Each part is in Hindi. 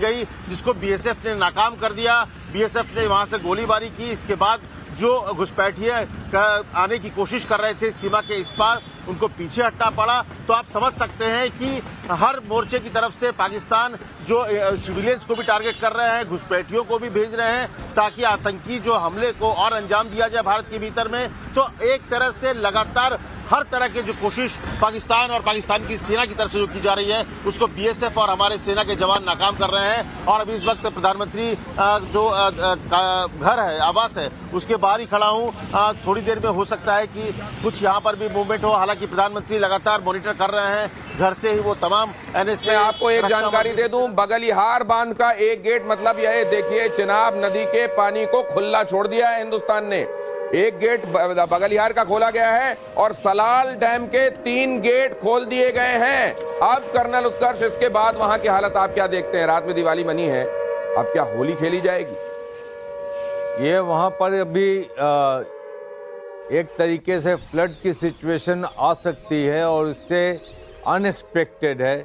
गई, जिसको बीएसएफ ने नाकाम कर दिया। बीएसएफ ने वहां से गोलीबारी की। इसके बाद जो घुसपैठिए आने की कोशिश कर रहे थे सीमा के इस पार, उनको पीछे हटना पड़ा। तो आप समझ सकते हैं कि हर मोर्चे की तरफ से पाकिस्तान जो सिविलियंस को भी टारगेट कर रहे हैं, घुसपैठियों को भी भेज रहे हैं, ताकि आतंकी जो हमले को और अंजाम दिया जाए भारत के भीतर में। तो एक तरह से लगातार हर तरह की जो कोशिश पाकिस्तान और पाकिस्तान की सेना की तरफ से जो की जा रही है, उसको बीएसएफ और हमारे सेना के जवान नाकाम कर रहे हैं। और अभी इस वक्त प्रधानमंत्री जो घर है, आवास है, उसके बाहर ही खड़ा हूं। थोड़ी देर में हो सकता है कि कुछ यहां पर भी मूवमेंट हो। हालांकि प्रधानमंत्री लगातार मॉनिटर कर रहे हैं, घर से ही वो तमाम एनएसए। मैं आपको एक जानकारी दे दूं, बगलिहार बांध का एक गेट, मतलब यह देखिए, चिनाब नदी के पानी को खुला छोड़ दिया है हिंदुस्तान ने। एक गेट बगलिहार का खोला गया है और सलाल डैम के 3 गेट खोल दिए गए हैं। अब कर्नल उत्कर्ष, इसके बाद वहां की हालत आप क्या देखते हैं? रात में दिवाली बनी है, अब क्या होली खेली जाएगी? ये वहां पर अभी एक तरीके से फ्लड की सिचुएशन आ सकती है और इससे अनएक्सपेक्टेड है।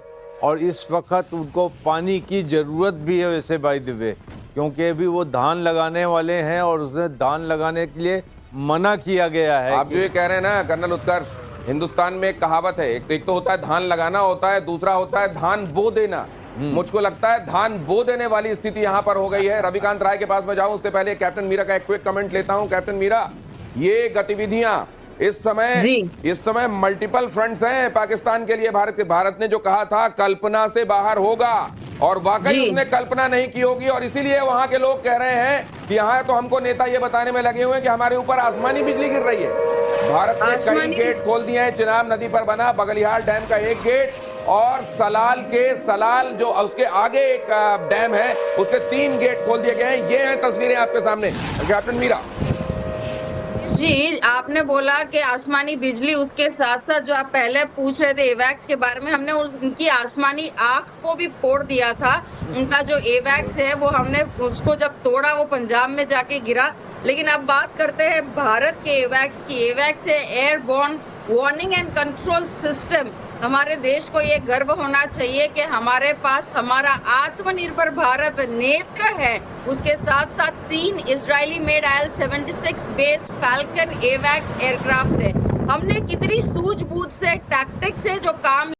और इस वक्त उनको पानी की जरूरत भी है वैसे, बाय द वे, क्योंकि अभी वो धान लगाने वाले हैं और उसने धान लगाने के लिए मना किया गया है। आप जो ये कह रहे हैं ना कर्नल उत्कर्ष, हिंदुस्तान में एक कहावत है, एक तो होता है धान लगाना होता है, दूसरा होता है धान बो देना। मुझको लगता है धान बो देने वाली स्थिति यहां पर हो गई है। रविकांत राय के पास में जाऊं उससे पहले कैप्टन मीरा का एक क्विक कमेंट लेता हूं। कैप्टन मीरा, ये गतिविधियां इस समय मल्टीपल फ्रंट्स हैं पाकिस्तान के लिए। भारत ने जो कहा था कल्पना से बाहर होगा, और वाकई उसने कल्पना नहीं की होगी। और इसीलिए वहां के लोग कह रहे हैं कि यहाँ तो हमको नेता ये बताने में लगे हुए हैं कि हमारे ऊपर आसमानी बिजली गिर रही है। भारत ने कई गेट खोल दिए हैं। चिनाब नदी पर बना बगलिहार डैम का एक गेट, और सलाल जो उसके आगे एक डैम है, उसके 3 गेट खोल दिए गए हैं। ये हैं तस्वीरें आपके सामने। कैप्टन मीरा जी, आपने बोला कि आसमानी बिजली, उसके साथ साथ जो आप पहले पूछ रहे थे एवैक्स के बारे में, हमने उनकी आसमानी आंख को भी फोड़ दिया था। उनका जो एवैक्स है वो हमने उसको जब तोड़ा, वो पंजाब में जाके गिरा। लेकिन अब बात करते हैं भारत के एवैक्स की। एवैक्स है airborne warning and control system. हमारे देश को ये गर्व होना चाहिए कि हमारे पास हमारा आत्मनिर्भर भारत नेत्र है। उसके साथ साथ 3 Israeli made IL-76 based Falcon एवैक्स एयरक्राफ्ट है। हमने कितनी सूझबूझ से, टैक्टिक्स से जो काम